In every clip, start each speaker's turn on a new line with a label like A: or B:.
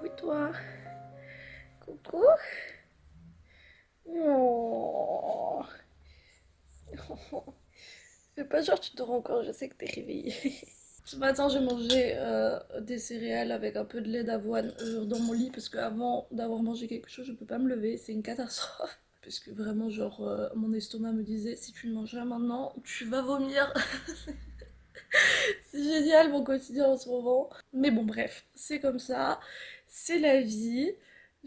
A: Oui, toi. Coucou. Oh. Fais pas genre tu dors encore, je sais que t'es réveillée. Ce matin, j'ai mangé des céréales avec un peu de lait d'avoine dans mon lit parce qu'avant d'avoir mangé quelque chose, je peux pas me lever, c'est une catastrophe. Parce que vraiment, genre, mon estomac me disait si tu ne manges pas maintenant, tu vas vomir. C'est génial mon quotidien en ce moment. Mais bon, bref, c'est comme ça, c'est la vie.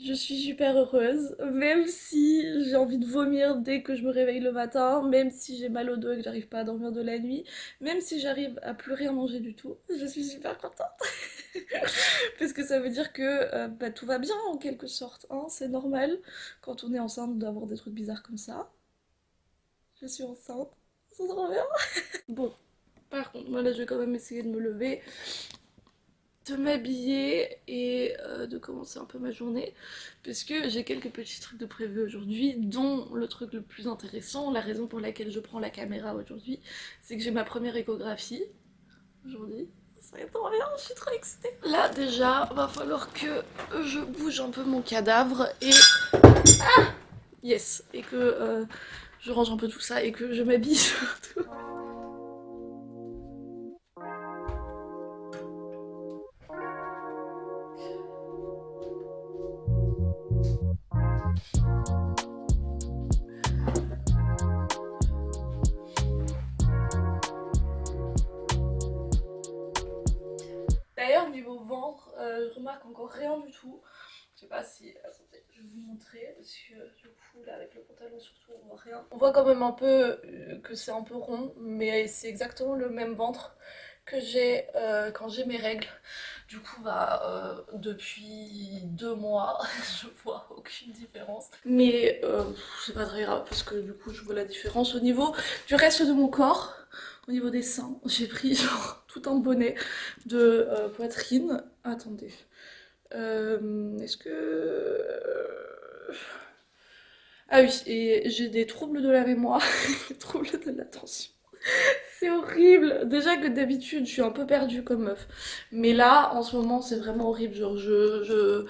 A: Je suis super heureuse, même si j'ai envie de vomir dès que je me réveille le matin, même si j'ai mal au dos et que j'arrive pas à dormir de la nuit, même si j'arrive à plus rien manger du tout, je suis super contente. Parce que ça veut dire que bah, tout va bien en quelque sorte, hein, c'est normal quand on est enceinte d'avoir des trucs bizarres comme ça. Je suis enceinte, c'est trop bien. Bon, par contre, moi là je vais quand même essayer de me lever, de m'habiller et de commencer un peu ma journée parce que j'ai quelques petits trucs de prévu aujourd'hui, dont le truc le plus intéressant, la raison pour laquelle je prends la caméra aujourd'hui, c'est que j'ai ma première échographie aujourd'hui. Ça va être trop bien, je suis trop excitée. Là déjà, va falloir que je bouge un peu mon cadavre et yes, et que je range un peu tout ça et que je m'habille surtout. D'ailleurs, niveau ventre, je remarque encore rien du tout. Je sais pas si. Attendez, je vais vous montrer parce que du coup, là, avec le pantalon surtout, on voit rien. On voit quand même un peu que c'est un peu rond, mais c'est exactement le même ventre que j'ai quand j'ai mes règles. Du coup, bah, depuis 2 mois, je vois aucune différence. Mais c'est pas très grave parce que du coup, je vois la différence au niveau du reste de mon corps. Au niveau des seins, j'ai pris genre tout un bonnet de poitrine. Attendez. Est-ce que... Ah oui, et j'ai des troubles de la mémoire, des troubles de l'attention. C'est horrible. Déjà que d'habitude, je suis un peu perdue comme meuf. Mais là, en ce moment, c'est vraiment horrible. Genre, je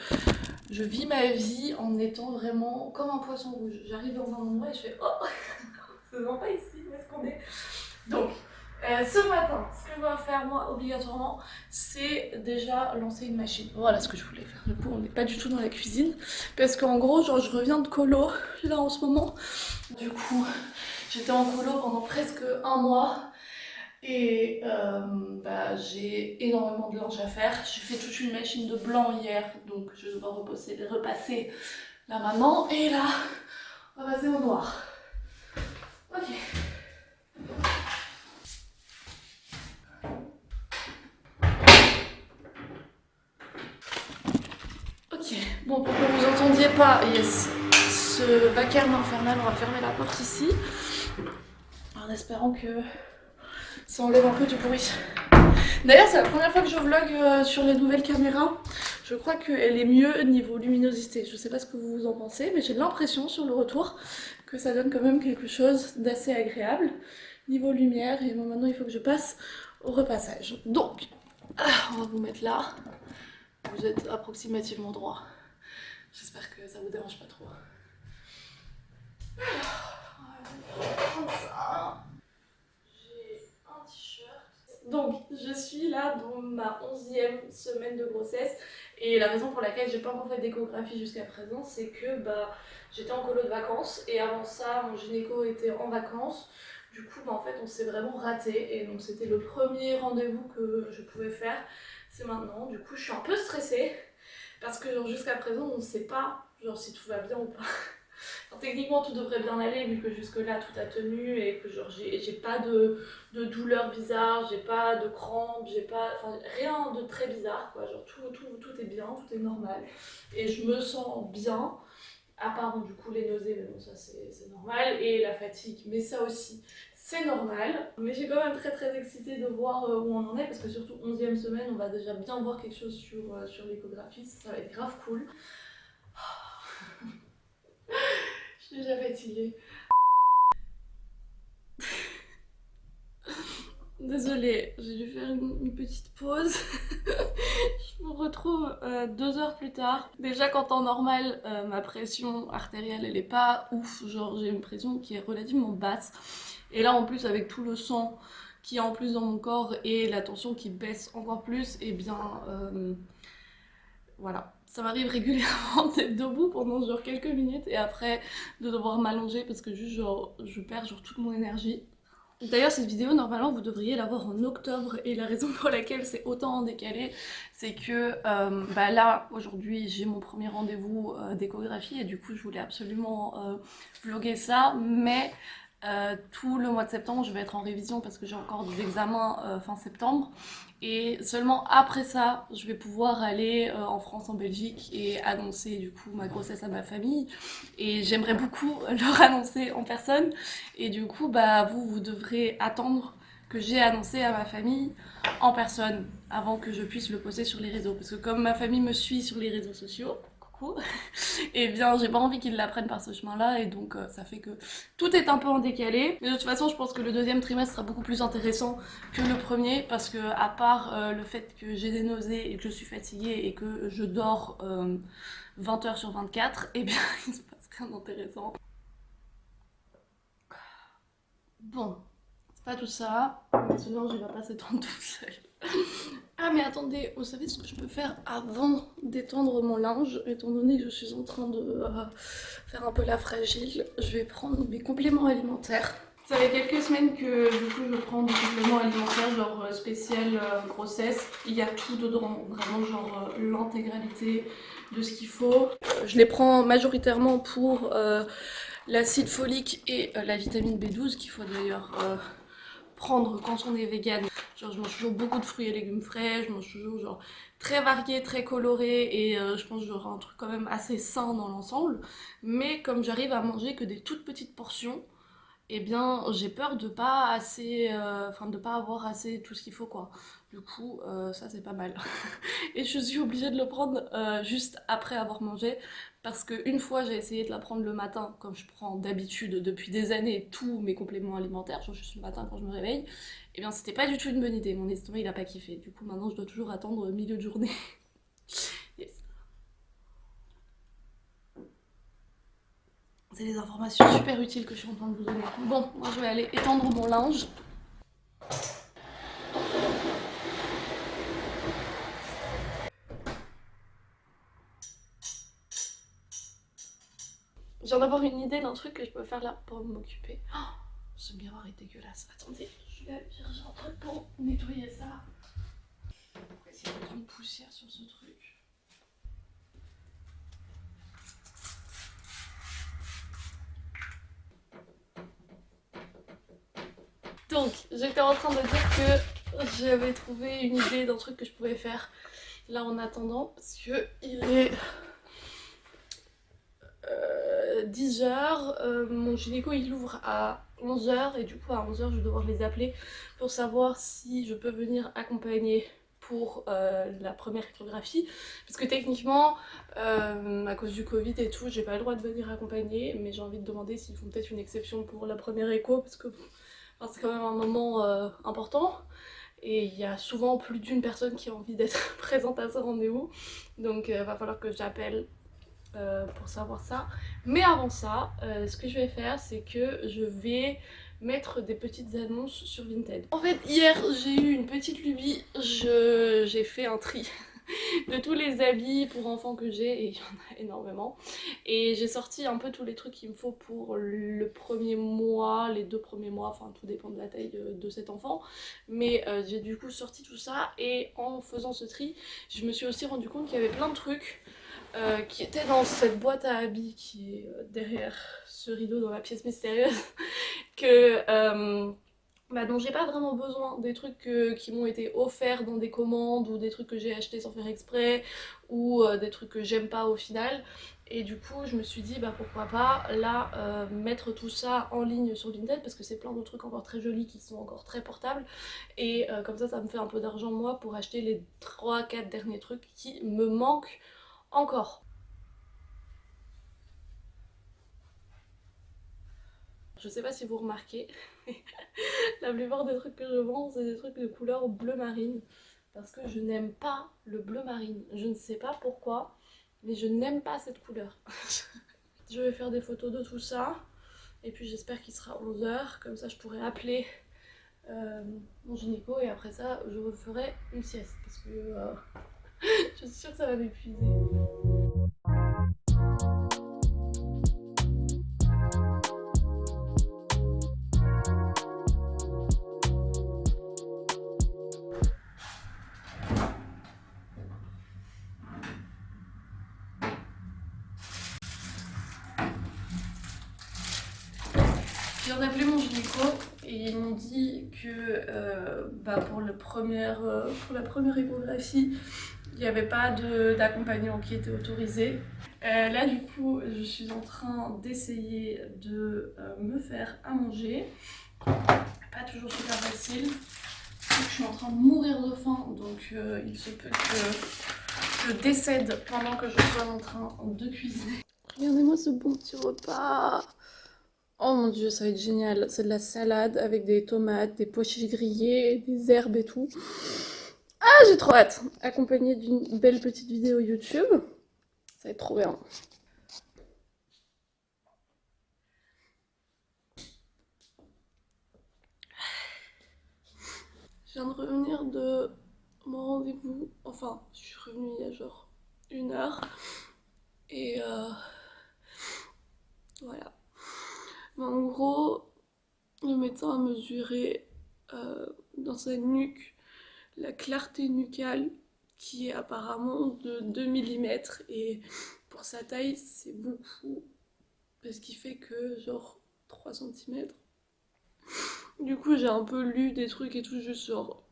A: vis ma vie en étant vraiment comme un poisson rouge. J'arrive dans un endroit et je fais oh, c'est sympa ici, où est-ce qu'on est? Donc, ce matin, ce que je dois faire moi obligatoirement, c'est déjà lancer une machine. Voilà ce que je voulais faire. Du coup, on n'est pas du tout dans la cuisine. Parce qu'en gros, genre, je reviens de colo, là en ce moment. Du coup, j'étais en colo pendant presque un mois. Et bah, j'ai énormément de linge à faire. J'ai fait toute une machine de blanc hier, donc je dois repasser là maintenant. Et là, on va passer au noir. Ok. Ok, bon, pour que vous entendiez pas, yes, ce vacarme infernal, on va fermer la porte ici, en espérant que ça enlève un peu du bruit. D'ailleurs, c'est la première fois que je vlog sur les nouvelles caméras. Je crois qu'elle est mieux niveau luminosité. Je sais pas ce que vous en pensez, mais j'ai l'impression sur le retour que ça donne quand même quelque chose d'assez agréable niveau lumière. Et bon, maintenant, il faut que je passe au repassage. Donc, on va vous mettre là. Vous êtes approximativement droit. J'espère que ça vous dérange pas trop. J'ai un t-shirt. Donc, je suis là dans ma 11e semaine de grossesse. Et la raison pour laquelle j'ai pas encore fait d'échographie jusqu'à présent, c'est que bah, j'étais en colo de vacances. Et avant ça, mon gynéco était en vacances. Du coup, bah, en fait, on s'est vraiment raté. Et donc, c'était le premier rendez-vous que je pouvais faire. C'est maintenant. Du coup, je suis un peu stressée. Parce que jusqu'à présent, on ne sait pas genre, si tout va bien ou pas. Alors, techniquement, tout devrait bien aller vu que jusque-là tout a tenu et que genre j'ai pas de douleur bizarre, j'ai pas de crampes, j'ai pas. Enfin, rien de très bizarre quoi. Genre tout est bien, tout est normal. Et je me sens bien, à part bon, du coup les nausées, mais bon, ça c'est normal. Et la fatigue, mais ça aussi. C'est normal, mais j'ai quand même très excitée de voir où on en est parce que surtout 11e semaine, on va déjà bien voir quelque chose sur l'échographie, ça va être grave cool. Je suis déjà fatiguée. Désolée, j'ai dû faire une petite pause. Je vous retrouve 2 heures plus tard. Déjà qu'en temps normal, ma pression artérielle elle est pas ouf, genre j'ai une pression qui est relativement basse. Et là en plus avec tout le sang qui est en plus dans mon corps et la tension qui baisse encore plus, et bien voilà. Ça m'arrive régulièrement d'être debout pendant genre quelques minutes et après de devoir m'allonger parce que juste genre je perds genre toute mon énergie. D'ailleurs cette vidéo normalement vous devriez l'avoir en octobre et la raison pour laquelle c'est autant en décalé c'est que bah là aujourd'hui j'ai mon premier rendez-vous d'échographie et du coup je voulais absolument vlogger ça, mais tout le mois de septembre je vais être en révision parce que j'ai encore des examens fin septembre et seulement après ça je vais pouvoir aller en France, en Belgique et annoncer du coup ma grossesse à ma famille et j'aimerais beaucoup leur annoncer en personne et du coup bah vous devrez attendre que j'ai annoncé à ma famille en personne avant que je puisse le poster sur les réseaux parce que comme ma famille me suit sur les réseaux sociaux, coucou, et bien j'ai pas envie qu'ils l'apprennent par ce chemin là et donc ça fait que tout est un peu en décalé, mais de toute façon je pense que le deuxième trimestre sera beaucoup plus intéressant que le premier parce que à part le fait que j'ai des nausées et que je suis fatiguée et que je dors 20 heures sur 24, et bien il se passe rien d'intéressant. Bon, c'est pas tout ça, mais ce linge il va pas s'étendre tout seul. Ah mais attendez, vous savez ce que je peux faire avant d'étendre mon linge, étant donné que je suis en train de faire un peu la fragile, je vais prendre mes compléments alimentaires. Ça fait quelques semaines que du coup je prends des compléments alimentaires genre spécial grossesse. Il y a tout dedans, vraiment genre l'intégralité de ce qu'il faut. Je les prends majoritairement pour l'acide folique et la vitamine B12 qu'il faut d'ailleurs prendre quand on est vegan. Genre je mange toujours beaucoup de fruits et légumes frais, je mange toujours genre très varié, très coloré et je pense que j'aurai un truc quand même assez sain dans l'ensemble. Mais comme j'arrive à manger que des toutes petites portions, eh bien j'ai peur de pas assez, de pas avoir assez tout ce qu'il faut quoi. Du coup ça c'est pas mal. Et je suis obligée de le prendre juste après avoir mangé parce que une fois j'ai essayé de la prendre le matin comme je prends d'habitude depuis des années tous mes compléments alimentaires, genre juste le matin quand je me réveille, et bien c'était pas du tout une bonne idée, mon estomac il a pas kiffé, du coup maintenant je dois toujours attendre milieu de journée. Yes. C'est des informations super utiles que je suis en train de vous donner. Bon, moi je vais aller étendre mon linge. Je viens d'avoir une idée d'un truc que je peux faire là pour m'occuper. Oh, ce miroir est dégueulasse. Attendez, je vais aller chercher un truc pour nettoyer ça. Pourquoi il y a autant de poussière sur ce truc? Donc, j'étais en train de dire que j'avais trouvé une idée d'un truc que je pouvais faire là en attendant, parce que il est 10 h, mon gynéco il ouvre à 11 h et du coup à 11 h je vais devoir les appeler pour savoir si je peux venir accompagner pour la première échographie parce que techniquement à cause du Covid et tout j'ai pas le droit de venir accompagner, mais j'ai envie de demander s'ils font peut-être une exception pour la première écho parce que enfin, c'est quand même un moment important et il y a souvent plus d'une personne qui a envie d'être présente à ce rendez-vous, donc va falloir que j'appelle pour savoir ça. Mais avant ça, ce que je vais faire, c'est que je vais mettre des petites annonces sur Vinted. En fait, hier, j'ai eu une petite lubie. J'ai fait un tri de tous les habits pour enfants que j'ai, et il y en a énormément. Et j'ai sorti un peu tous les trucs qu'il me faut pour le premier mois, les 2 premiers mois, enfin tout dépend de la taille de cet enfant. Mais j'ai du coup sorti tout ça, et en faisant ce tri, je me suis aussi rendu compte qu'il y avait plein de trucs qui était dans cette boîte à habits qui est derrière ce rideau dans la pièce mystérieuse que dont j'ai pas vraiment besoin, des trucs qui m'ont été offerts dans des commandes ou des trucs que j'ai achetés sans faire exprès ou des trucs que j'aime pas au final. Et du coup je me suis dit bah pourquoi pas là mettre tout ça en ligne sur Vinted parce que c'est plein de trucs encore très jolis qui sont encore très portables et comme ça me fait un peu d'argent moi pour acheter les 3-4 derniers trucs qui me manquent encore. Je sais pas si vous remarquez, La plupart des trucs que je vends, c'est des trucs de couleur bleu marine. Parce que je n'aime pas le bleu marine. Je ne sais pas pourquoi, mais je n'aime pas cette couleur. Je vais faire des photos de tout ça. Et puis j'espère qu'il sera 11 h. Comme ça, je pourrai appeler mon gynéco. Et après ça, je referai une sieste. Parce que je suis sûre que ça va m'épuiser. Je viens d'appeler mon gynéco et ils m'ont dit que pour la première échographie, il n'y avait pas d'accompagnant qui était autorisé. Là du coup, je suis en train d'essayer de me faire à manger. Pas toujours super facile. Je suis en train de mourir de faim, donc il se peut que je décède pendant que je sois en train de cuisiner. Regardez-moi ce bon petit repas. Oh mon dieu, ça va être génial. C'est de la salade avec des tomates, des pois chiches grillés, des herbes et tout. Ah, j'ai trop hâte. Accompagné d'une belle petite vidéo YouTube. Ça va être trop bien. Je viens de revenir de mon rendez-vous. Enfin, je suis revenue il y a genre 1 heure. Et voilà. Mais en gros, le médecin a mesuré dans sa nuque la clarté nucale qui est apparemment de 2 mm et pour sa taille c'est beaucoup parce qu'il fait que genre 3 cm. Du coup j'ai un peu lu des trucs et tout juste genre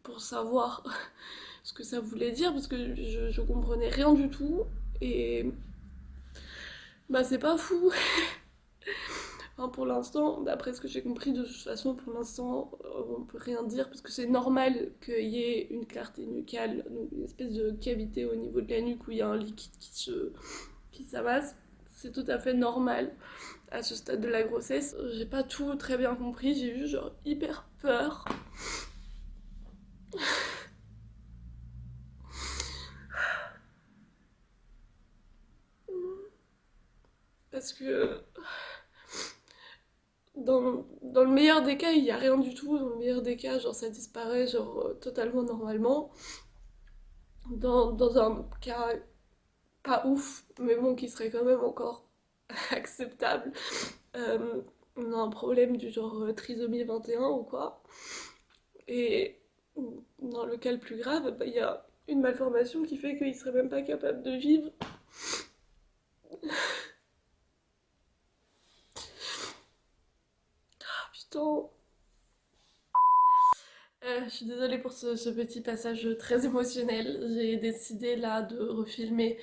A: pour savoir ce que ça voulait dire parce que je comprenais rien du tout et bah c'est pas fou. Enfin, pour l'instant, d'après ce que j'ai compris, de toute façon, pour l'instant, on peut rien dire parce que c'est normal qu'il y ait une clarté nucale, donc une espèce de cavité au niveau de la nuque où il y a un liquide qui s'amasse. C'est tout à fait normal à ce stade de la grossesse. J'ai pas tout très bien compris, j'ai eu genre hyper peur. Parce que dans le meilleur des cas, il n'y a rien du tout. Dans le meilleur des cas, genre ça disparaît genre totalement normalement. Dans un cas pas ouf, mais bon, qui serait quand même encore acceptable. On a un problème du genre trisomie 21 ou quoi. Et dans le cas le plus grave, bah, y a une malformation qui fait qu'il serait même pas capable de vivre. Ah putain. Je suis désolée pour ce petit passage très émotionnel. J'ai décidé là de refilmer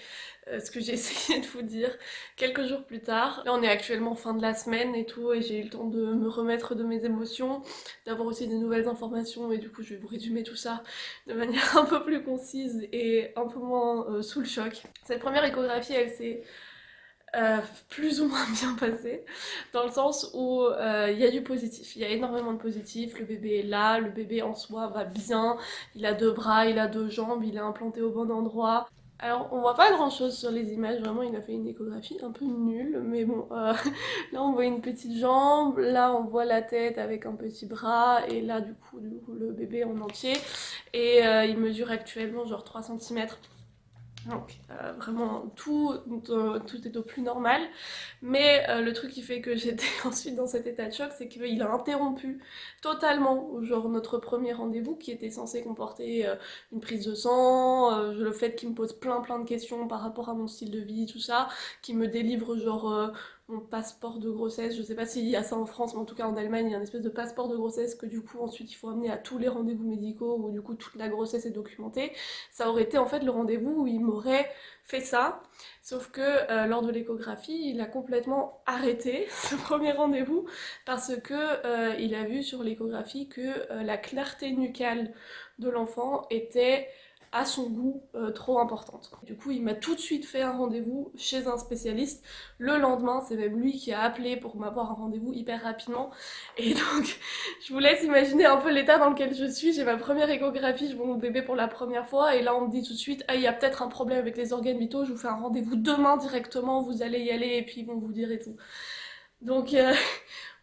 A: ce que j'ai essayé de vous dire quelques jours plus tard. Là on est actuellement fin de la semaine et tout et j'ai eu le temps de me remettre de mes émotions, d'avoir aussi des nouvelles informations et du coup je vais vous résumer tout ça de manière un peu plus concise et un peu moins sous le choc. Cette première échographie elle s'est plus ou moins bien passé, dans le sens où il y a du positif, il y a énormément de positif, le bébé est là, le bébé en soi va bien, il a 2 bras, il a 2 jambes, il est implanté au bon endroit. Alors on voit pas grand chose sur les images, vraiment il a fait une échographie un peu nulle, mais bon, là on voit une petite jambe, là on voit la tête avec un petit bras, et là du coup le bébé en entier, et il mesure actuellement genre 3 cm. Donc vraiment tout est au plus normal, mais le truc qui fait que j'étais ensuite dans cet état de choc, c'est qu'il a interrompu totalement genre notre premier rendez-vous qui était censé comporter une prise de sang, le fait qu'il me pose plein de questions par rapport à mon style de vie, tout ça, qu'il me délivre genre mon passeport de grossesse, je sais pas s'il y a ça en France, mais en tout cas en Allemagne il y a une espèce de passeport de grossesse que du coup ensuite il faut amener à tous les rendez-vous médicaux où du coup toute la grossesse est documentée. Ça aurait été en fait le rendez-vous où il m'aurait fait ça, sauf que lors de l'échographie il a complètement arrêté ce premier rendez-vous parce que il a vu sur l'échographie que la clarté nucale de l'enfant était à son goût trop importante. Du coup, il m'a tout de suite fait un rendez-vous chez un spécialiste. Le lendemain, c'est même lui qui a appelé pour m'avoir un rendez-vous hyper rapidement. Et donc, je vous laisse imaginer un peu l'état dans lequel je suis. J'ai ma première échographie, je vois mon bébé pour la première fois, et là on me dit tout de suite, ah, il y a peut-être un problème avec les organes vitaux, je vous fais un rendez-vous demain directement, vous allez y aller, et puis ils vont vous dire et tout. Donc,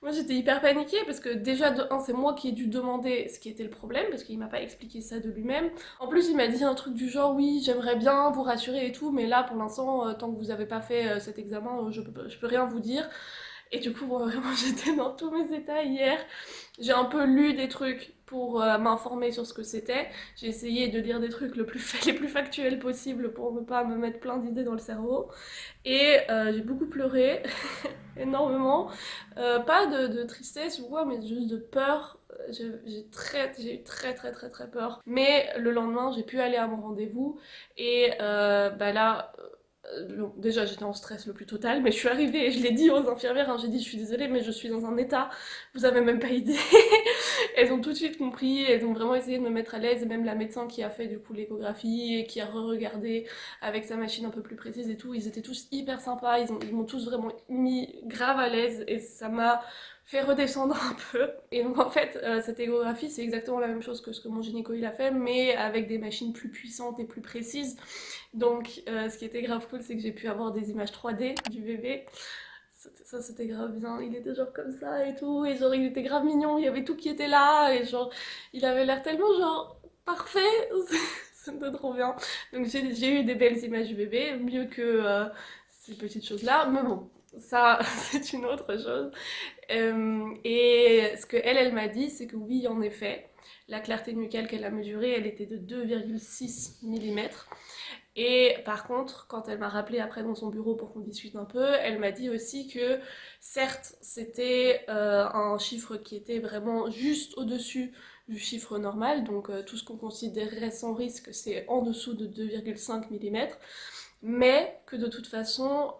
A: moi j'étais hyper paniquée parce que déjà de 1 c'est moi qui ai dû demander ce qui était le problème parce qu'il m'a pas expliqué ça de lui-même. En plus il m'a dit un truc du genre oui j'aimerais bien vous rassurer et tout mais là pour l'instant tant que vous avez pas fait cet examen je peux rien vous dire. Et du coup, bon, vraiment, j'étais dans tous mes états hier. J'ai un peu lu des trucs pour m'informer sur ce que c'était. J'ai essayé de lire des trucs les plus factuels possibles pour ne pas me mettre plein d'idées dans le cerveau. Et j'ai beaucoup pleuré, énormément. Pas de tristesse ou quoi, mais juste de peur. J'ai eu très peur. Mais le lendemain, j'ai pu aller à mon rendez-vous. Et bah là, bon, déjà j'étais en stress le plus total, mais je suis arrivée et je l'ai dit aux infirmières, hein, j'ai dit je suis désolée mais je suis dans un état, vous avez même pas idée. Elles ont tout de suite compris, elles ont vraiment essayé de me mettre à l'aise, et même la médecin qui a fait du coup l'échographie et qui a re-regardé avec sa machine un peu plus précise et tout, ils étaient tous hyper sympas, ils m'ont tous vraiment mis grave à l'aise et ça m'a fait redescendre un peu. Et donc en fait, cette échographie, c'est exactement la même chose que ce que mon gynéco il a fait, mais avec des machines plus puissantes et plus précises. Donc ce qui était grave cool, c'est que j'ai pu avoir des images 3D du bébé. Ça c'était grave bien, il était genre comme ça et tout, et genre il était grave mignon, il y avait tout qui était là, et genre il avait l'air tellement genre parfait, c'était trop bien. Donc j'ai eu des belles images du bébé, mieux que ces petites choses là, mais bon, ça c'est une autre chose. Et ce que elle m'a dit, c'est que oui, en effet, la clarté nucale qu'elle a mesurée, elle était de 2,6 mm. Et par contre, quand elle m'a rappelé après dans son bureau pour qu'on discute un peu, elle m'a dit aussi que certes, c'était un chiffre qui était vraiment juste au-dessus du chiffre normal, donc tout ce qu'on considérerait sans risque, c'est en dessous de 2,5 mm, mais que de toute façon,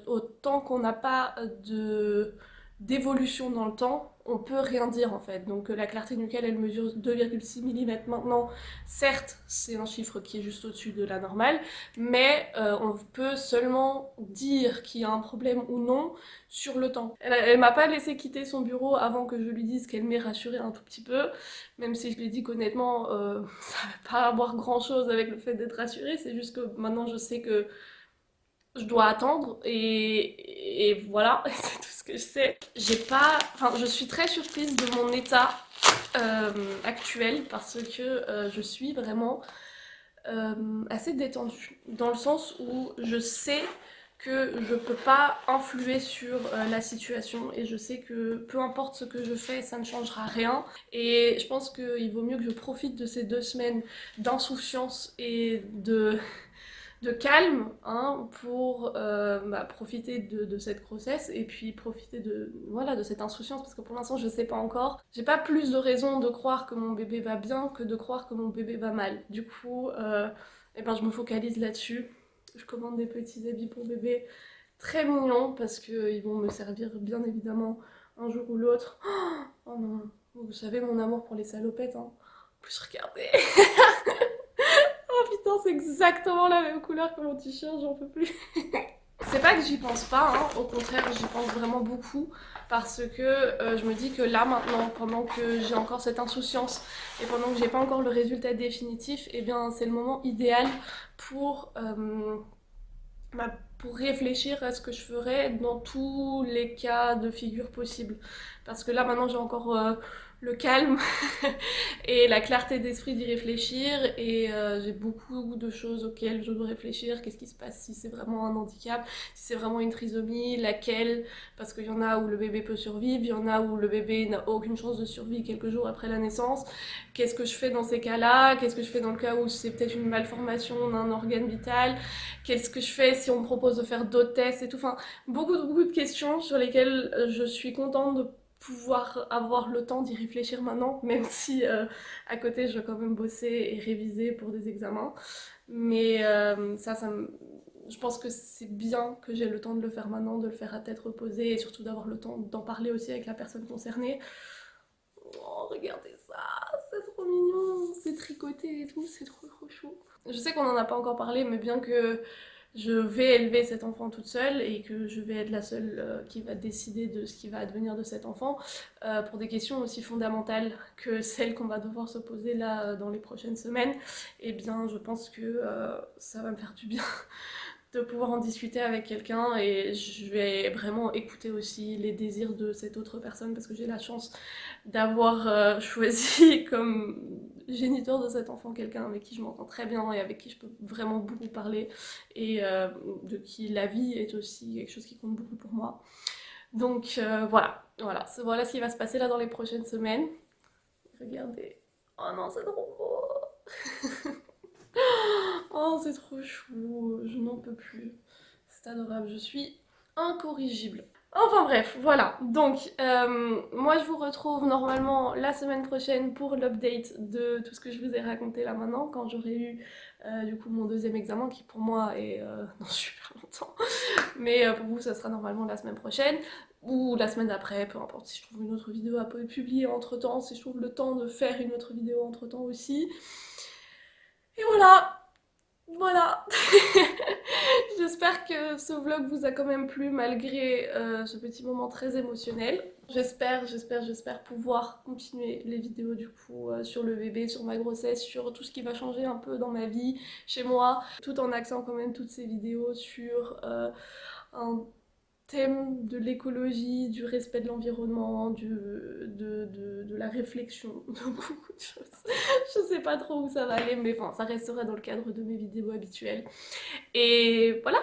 A: autant qu'on n'a pas d'évolution dans le temps, on peut rien dire en fait. Donc la clarté nucale elle mesure 2,6 mm maintenant, certes c'est un chiffre qui est juste au-dessus de la normale, mais on peut seulement dire qu'il y a un problème ou non sur le temps. Elle m'a pas laissé quitter son bureau avant que je lui dise qu'elle m'ait rassurée un tout petit peu, même si je lui ai dit qu'honnêtement ça va pas avoir grand chose avec le fait d'être rassurée, c'est juste que maintenant je sais que je dois attendre et voilà, c'est tout ce que je sais. J'ai pas, enfin, je suis très surprise de mon état actuel parce que je suis vraiment assez détendue dans le sens où je sais que je peux pas influer sur la situation et je sais que peu importe ce que je fais, ça ne changera rien. Et je pense qu'il vaut mieux que je profite de ces 2 semaines d'insouciance et de calme hein, pour profiter de cette grossesse et puis profiter voilà, de cette insouciance parce que pour l'instant je sais pas encore. J'ai pas plus de raison de croire que mon bébé va bien que de croire que mon bébé va mal. Du coup, eh ben, je me focalise là-dessus. Je commande des petits habits pour bébé très mignons parce qu'ils vont me servir bien évidemment un jour ou l'autre. Oh non, vous savez mon amour pour les salopettes. Hein. En plus, regardez. Oh putain, c'est exactement la même couleur que mon t-shirt, j'en peux plus. C'est pas que j'y pense pas, hein, au contraire, j'y pense vraiment beaucoup parce que je me dis que là maintenant, pendant que j'ai encore cette insouciance et pendant que j'ai pas encore le résultat définitif, eh bien c'est le moment idéal pour, pour réfléchir à ce que je ferais dans tous les cas de figure possibles. Parce que là maintenant j'ai encore le calme et la clarté d'esprit d'y réfléchir et j'ai beaucoup de choses auxquelles je dois réfléchir. Qu'est-ce qui se passe si c'est vraiment un handicap, si c'est vraiment une trisomie, laquelle, parce qu'il y en a où le bébé peut survivre, il y en a où le bébé n'a aucune chance de survie quelques jours après la naissance. Qu'est-ce que je fais dans ces cas-là? Qu'est-ce que je fais dans le cas où c'est peut-être une malformation d'un organe vital? Qu'est-ce que je fais si on me propose de faire d'autres tests et tout? Enfin, beaucoup de questions sur lesquelles je suis contente de pouvoir avoir le temps d'y réfléchir maintenant, même si à côté je dois quand même bosser et réviser pour des examens. Mais je pense que c'est bien que j'ai le temps de le faire maintenant, de le faire à tête reposée et surtout d'avoir le temps d'en parler aussi avec la personne concernée. Oh, regardez ça, c'est trop mignon, c'est tricoté. côté et tout, c'est trop chou. Je sais qu'on en a pas encore parlé, mais bien que je vais élever cet enfant toute seule et que je vais être la seule qui va décider de ce qui va advenir de cet enfant, pour des questions aussi fondamentales que celles qu'on va devoir se poser là dans les prochaines semaines, eh bien je pense que ça va me faire du bien de pouvoir en discuter avec quelqu'un et je vais vraiment écouter aussi les désirs de cette autre personne parce que j'ai la chance d'avoir choisi comme géniteur de cet enfant quelqu'un avec qui je m'entends très bien et avec qui je peux vraiment beaucoup parler et de qui la vie est aussi quelque chose qui compte beaucoup pour moi. Donc voilà ce qui va se passer là dans les prochaines semaines. Regardez, oh non c'est trop beau. Oh, c'est trop chou, je n'en peux plus. C'est adorable, je suis incorrigible. Enfin bref, voilà. Donc, moi je vous retrouve normalement la semaine prochaine pour l'update de tout ce que je vous ai raconté là maintenant, quand j'aurai eu du coup mon deuxième examen, qui pour moi est dans super longtemps. Mais pour vous, ça sera normalement la semaine prochaine, ou la semaine d'après, peu importe si je trouve une autre vidéo à publier entre temps, si je trouve le temps de faire une autre vidéo entre temps aussi. Et voilà. J'espère que ce vlog vous a quand même plu malgré ce petit moment très émotionnel. J'espère pouvoir continuer les vidéos du coup sur le bébé, sur ma grossesse, sur tout ce qui va changer un peu dans ma vie, chez moi, tout en axant quand même toutes ces vidéos sur un thème de l'écologie, du respect de l'environnement, de la réflexion, de beaucoup de choses. Je sais pas trop où ça va aller, mais enfin, ça restera dans le cadre de mes vidéos habituelles. Et voilà.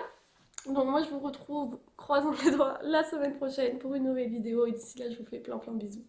A: Donc moi je vous retrouve, croisons les doigts, la semaine prochaine pour une nouvelle vidéo. Et d'ici là, je vous fais plein de bisous.